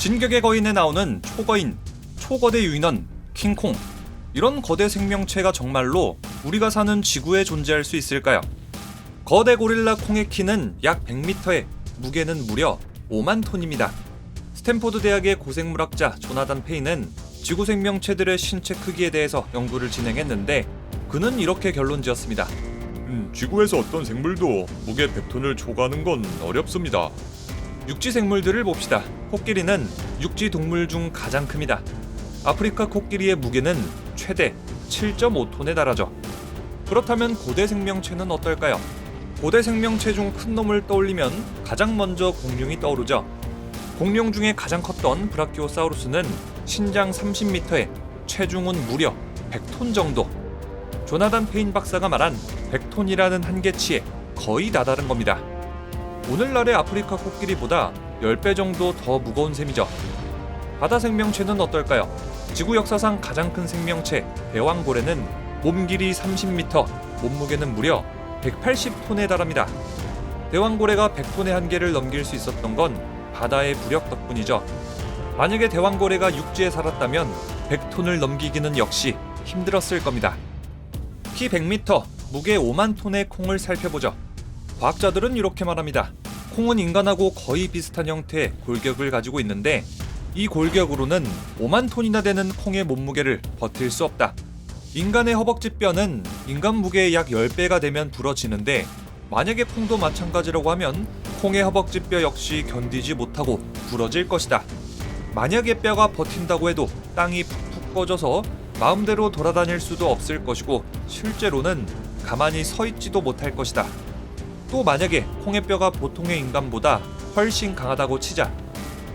진격의 거인에 나오는 초거인, 초거대 유인원, 킹콩, 이런 거대 생명체가 정말로 우리가 사는 지구에 존재할 수 있을까요? 거대 고릴라 콩의 키는 약 100m에 무게는 무려 5만 톤입니다. 스탠포드 대학의 고생물학자 조나단 페인은 지구 생명체들의 신체 크기에 대해서 연구를 진행했는데 그는 이렇게 결론지었습니다. 지구에서 어떤 생물도 무게 100톤을 초과하는 건 어렵습니다. 육지 생물들을 봅시다. 코끼리는 육지 동물 중 가장 큽니다. 아프리카 코끼리의 무게는 최대 7.5톤에 달하죠. 그렇다면 고대 생명체는 어떨까요? 고대 생명체 중 큰 놈을 떠올리면 가장 먼저 공룡이 떠오르죠. 공룡 중에 가장 컸던 브라키오사우루스는 신장 30m에 체중은 무려 100톤 정도. 조나단 페인 박사가 말한 100톤이라는 한계치에 거의 다다른 겁니다. 오늘날의 아프리카 코끼리보다 10배 정도 더 무거운 셈이죠. 바다 생명체는 어떨까요? 지구 역사상 가장 큰 생명체 대왕고래는 몸 길이 30m, 몸무게는 무려 180톤에 달합니다. 대왕고래가 100톤의 한계를 넘길 수 있었던 건 바다의 부력 덕분이죠. 만약에 대왕고래가 육지에 살았다면 100톤을 넘기기는 역시 힘들었을 겁니다. 키 100m, 무게 5만 톤의 콩을 살펴보죠. 과학자들은 이렇게 말합니다. 콩은 인간하고 거의 비슷한 형태의 골격을 가지고 있는데 이 골격으로는 5만 톤이나 되는 콩의 몸무게를 버틸 수 없다. 인간의 허벅지 뼈는 인간 무게의 약 10배가 되면 부러지는데 만약에 콩도 마찬가지라고 하면 콩의 허벅지 뼈 역시 견디지 못하고 부러질 것이다. 만약에 뼈가 버틴다고 해도 땅이 푹푹 꺼져서 마음대로 돌아다닐 수도 없을 것이고 실제로는 가만히 서 있지도 못할 것이다. 또 만약에 콩의 뼈가 보통의 인간보다 훨씬 강하다고 치자.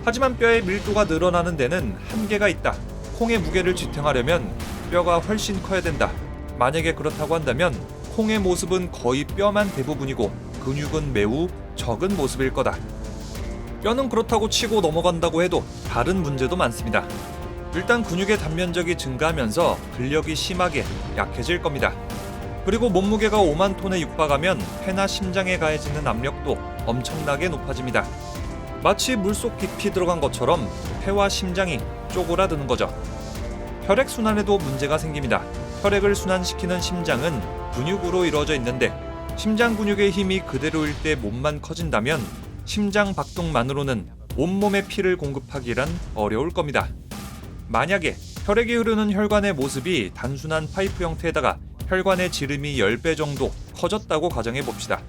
하지만 뼈의 밀도가 늘어나는 데는 한계가 있다. 콩의 무게를 지탱하려면 뼈가 훨씬 커야 된다. 만약에 그렇다고 한다면 콩의 모습은 거의 뼈만 대부분이고 근육은 매우 적은 모습일 거다. 뼈는 그렇다고 치고 넘어간다고 해도 다른 문제도 많습니다. 일단 근육의 단면적이 증가하면서 근력이 심하게 약해질 겁니다. 그리고 몸무게가 5만 톤에 육박하면 폐나 심장에 가해지는 압력도 엄청나게 높아집니다. 마치 물속 깊이 들어간 것처럼 폐와 심장이 쪼그라드는 거죠. 혈액순환에도 문제가 생깁니다. 혈액을 순환시키는 심장은 근육으로 이루어져 있는데 심장 근육의 힘이 그대로일 때 몸만 커진다면 심장 박동만으로는 온몸에 피를 공급하기란 어려울 겁니다. 만약에 혈액이 흐르는 혈관의 모습이 단순한 파이프 형태에다가 혈관의 지름이 10배 정도 커졌다고 가정해 봅시다.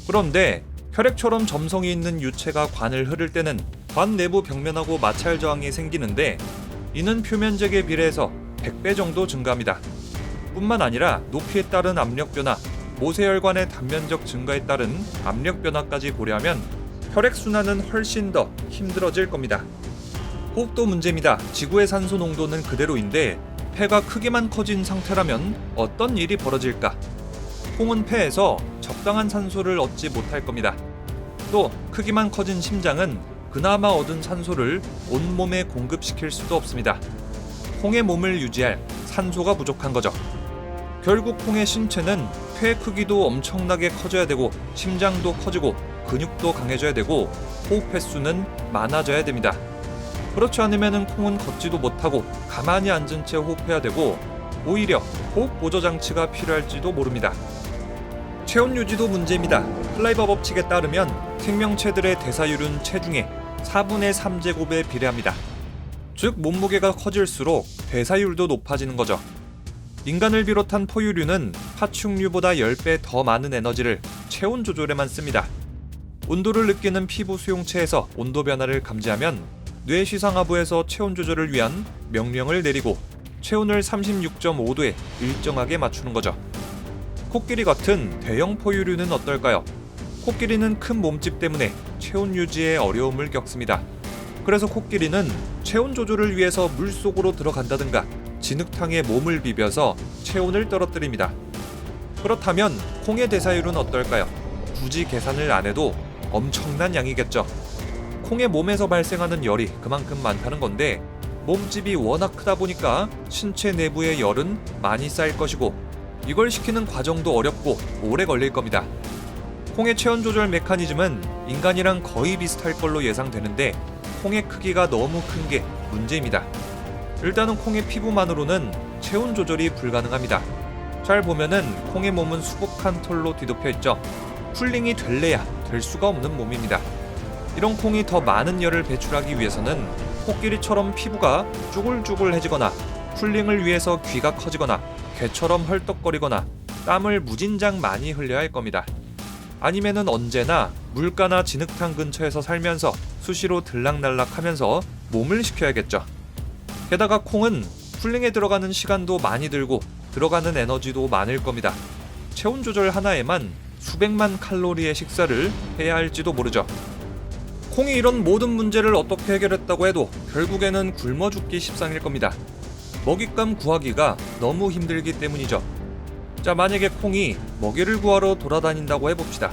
그런데 혈액처럼 점성이 있는 유체가 관을 흐를 때는 관 내부 벽면하고 마찰 저항이 생기는데 이는 표면적에 비례해서 100배 정도 증가합니다. 뿐만 아니라 높이에 따른 압력 변화, 모세혈관의 단면적 증가에 따른 압력 변화까지 고려하면 혈액순환은 훨씬 더 힘들어질 겁니다. 호흡도 문제입니다. 지구의 산소 농도는 그대로인데 폐가 크게만 커진 상태라면 어떤 일이 벌어질까? 콩은 폐에서 적당한 산소를 얻지 못할 겁니다. 또 크기만 커진 심장은 그나마 얻은 산소를 온몸에 공급시킬 수도 없습니다. 콩의 몸을 유지할 산소가 부족한 거죠. 결국 콩의 신체는 폐 크기도 엄청나게 커져야 되고 심장도 커지고 근육도 강해져야 되고 호흡 횟수는 많아져야 됩니다. 그렇지 않으면 콩은 걷지도 못하고 가만히 앉은 채 호흡해야 되고 오히려 호흡 보조 장치가 필요할지도 모릅니다. 체온 유지도 문제입니다. 클라이버 법칙에 따르면 생명체들의 대사율은 체중의 4분의 3제곱에 비례합니다. 즉 몸무게가 커질수록 대사율도 높아지는 거죠. 인간을 비롯한 포유류는 파충류보다 10배 더 많은 에너지를 체온 조절에만 씁니다. 온도를 느끼는 피부 수용체에서 온도 변화를 감지하면 뇌시상하부에서 체온 조절을 위한 명령을 내리고 체온을 36.5도에 일정하게 맞추는 거죠. 코끼리 같은 대형 포유류는 어떨까요? 코끼리는 큰 몸집 때문에 체온 유지에 어려움을 겪습니다. 그래서 코끼리는 체온 조절을 위해서 물속으로 들어간다든가 진흙탕에 몸을 비벼서 체온을 떨어뜨립니다. 그렇다면 콩의 대사율은 어떨까요? 굳이 계산을 안 해도 엄청난 양이겠죠. 콩의 몸에서 발생하는 열이 그만큼 많다는 건데 몸집이 워낙 크다 보니까 신체 내부의 열은 많이 쌓일 것이고 이걸 시키는 과정도 어렵고 오래 걸릴 겁니다. 콩의 체온 조절 메커니즘은 인간이랑 거의 비슷할 걸로 예상되는데 콩의 크기가 너무 큰 게 문제입니다. 일단은 콩의 피부만으로는 체온 조절이 불가능합니다. 잘 보면은 콩의 몸은 수북한 털로 뒤덮여 있죠. 쿨링이 될래야 될 수가 없는 몸입니다. 이런 콩이 더 많은 열을 배출하기 위해서는 코끼리처럼 피부가 쭈글쭈글해지거나 쿨링을 위해서 귀가 커지거나 개처럼 헐떡거리거나 땀을 무진장 많이 흘려야 할 겁니다. 아니면은 언제나 물가나 진흙탕 근처에서 살면서 수시로 들락날락하면서 몸을 식혀야겠죠. 게다가 콩은 쿨링에 들어가는 시간도 많이 들고 들어가는 에너지도 많을 겁니다. 체온 조절 하나에만 수백만 칼로리의 식사를 해야 할지도 모르죠. 콩이 이런 모든 문제를 어떻게 해결했다고 해도 결국에는 굶어 죽기 십상일 겁니다. 먹잇감 구하기가 너무 힘들기 때문이죠. 자, 만약에 콩이 먹이를 구하러 돌아다닌다고 해봅시다.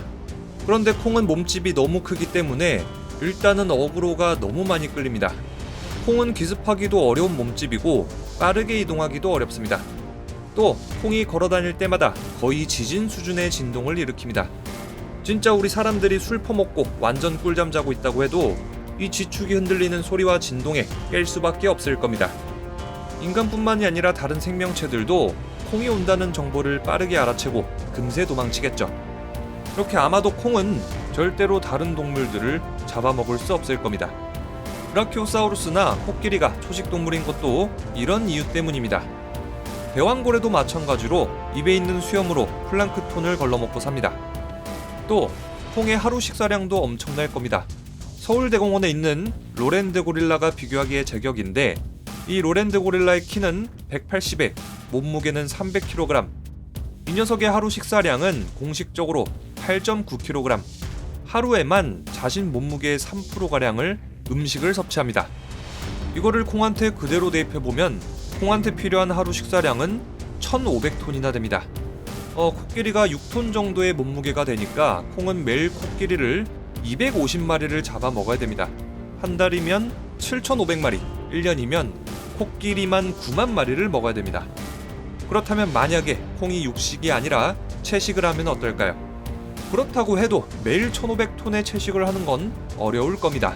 그런데 콩은 몸집이 너무 크기 때문에 일단은 어그로가 너무 많이 끌립니다. 콩은 기습하기도 어려운 몸집이고 빠르게 이동하기도 어렵습니다. 또 콩이 걸어다닐 때마다 거의 지진 수준의 진동을 일으킵니다. 진짜 우리 사람들이 술 퍼먹고 완전 꿀잠 자고 있다고 해도 이 지축이 흔들리는 소리와 진동에 깰 수밖에 없을 겁니다. 인간뿐만이 아니라 다른 생명체들도 콩이 온다는 정보를 빠르게 알아채고 금세 도망치겠죠. 그렇게 아마도 콩은 절대로 다른 동물들을 잡아먹을 수 없을 겁니다. 브라키오사우루스나 코끼리가 초식 동물인 것도 이런 이유 때문입니다. 대왕고래도 마찬가지로 입에 있는 수염으로 플랑크톤을 걸러먹고 삽니다. 또 콩의 하루 식사량도 엄청날 겁니다. 서울대공원에 있는 로랜드 고릴라가 비교하기에 제격인데 이 로랜드 고릴라의 키는 180에 몸무게는 300kg. 이 녀석의 하루 식사량은 공식적으로 8.9kg. 하루에만 자신 몸무게의 3%가량을 음식을 섭취합니다. 이거를 콩한테 그대로 대입해보면 콩한테 필요한 하루 식사량은 1,500톤이나 됩니다. 코끼리가 6톤 정도의 몸무게가 되니까 콩은 매일 코끼리를 250마리를 잡아 먹어야 됩니다. 한 달이면 7,500마리, 1년이면 코끼리만 9만 마리를 먹어야 됩니다. 그렇다면 만약에 콩이 육식이 아니라 채식을 하면 어떨까요? 그렇다고 해도 매일 1,500톤의 채식을 하는 건 어려울 겁니다.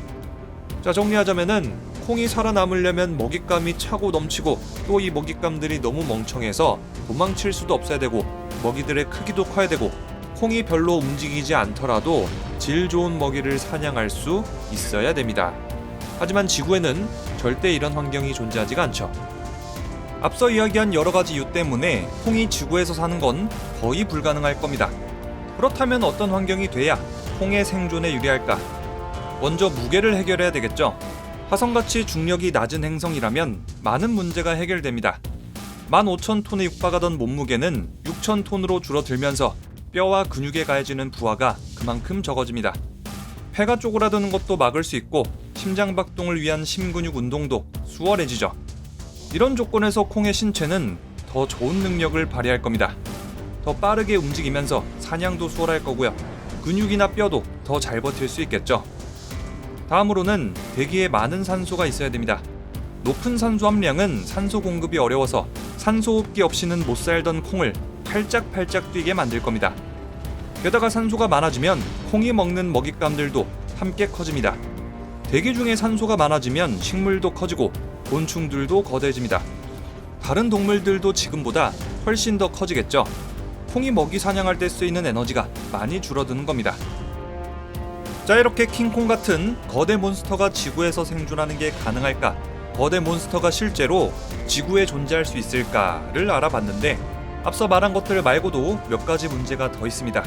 자, 정리하자면은 콩이 살아남으려면 먹잇감이 차고 넘치고 또 이 먹잇감들이 너무 멍청해서 도망칠 수도 없어야 되고 먹이들의 크기도 커야 되고 콩이 별로 움직이지 않더라도 질 좋은 먹이를 사냥할 수 있어야 됩니다. 하지만 지구에는 절대 이런 환경이 존재하지가 않죠. 앞서 이야기한 여러 가지 이유 때문에 콩이 지구에서 사는 건 거의 불가능할 겁니다. 그렇다면 어떤 환경이 돼야 콩의 생존에 유리할까? 먼저 무게를 해결해야 되겠죠. 화성같이 중력이 낮은 행성이라면 많은 문제가 해결됩니다. 15,000톤에 육박하던 몸무게는 6,000톤으로 줄어들면서 뼈와 근육에 가해지는 부하가 그만큼 적어집니다. 폐가 쪼그라드는 것도 막을 수 있고 심장박동을 위한 심근육 운동도 수월해지죠. 이런 조건에서 콩의 신체는 더 좋은 능력을 발휘할 겁니다. 더 빠르게 움직이면서 사냥도 수월할 거고요. 근육이나 뼈도 더 잘 버틸 수 있겠죠. 다음으로는 대기에 많은 산소가 있어야 됩니다. 높은 산소 함량은 산소 공급이 어려워서 산소 호흡기 없이는 못 살던 콩을 팔짝팔짝 뛰게 만들 겁니다. 게다가 산소가 많아지면 콩이 먹는 먹잇감들도 함께 커집니다. 대기 중에 산소가 많아지면 식물도 커지고 곤충들도 거대해집니다. 다른 동물들도 지금보다 훨씬 더 커지겠죠. 콩이 먹이 사냥할 때 쓰이는 에너지가 많이 줄어드는 겁니다. 자, 이렇게 킹콩 같은 거대 몬스터가 지구에서 생존하는 게 가능할까? 거대 몬스터가 실제로 지구에 존재할 수 있을까를 알아봤는데 앞서 말한 것들 말고도 몇 가지 문제가 더 있습니다.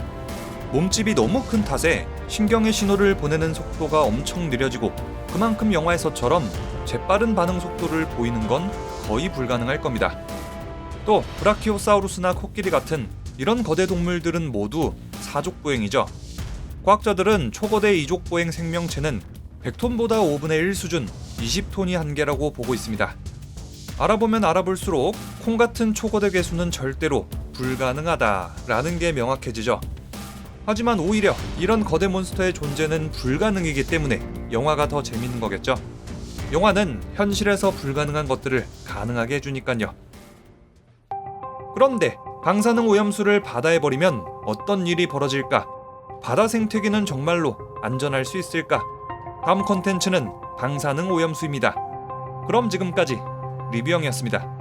몸집이 너무 큰 탓에 신경의 신호를 보내는 속도가 엄청 느려지고 그만큼 영화에서처럼 재빠른 반응 속도를 보이는 건 거의 불가능할 겁니다. 또 브라키오사우루스나 코끼리 같은 이런 거대 동물들은 모두 사족보행이죠. 과학자들은 초거대 이족보행 생명체는 100톤보다 5분의 1 수준 20톤이 한계라고 보고 있습니다. 알아보면 알아볼수록 콩 같은 초거대 괴수는 절대로 불가능하다라는 게 명확해지죠. 하지만 오히려 이런 거대 몬스터의 존재는 불가능이기 때문에 영화가 더 재밌는 거겠죠. 영화는 현실에서 불가능한 것들을 가능하게 해주니깐요. 그런데 방사능 오염수를 바다에 버리면 어떤 일이 벌어질까? 바다 생태계는 정말로 안전할 수 있을까? 다음 콘텐츠는 방사능 오염수입니다. 그럼 지금까지 리뷰형이었습니다.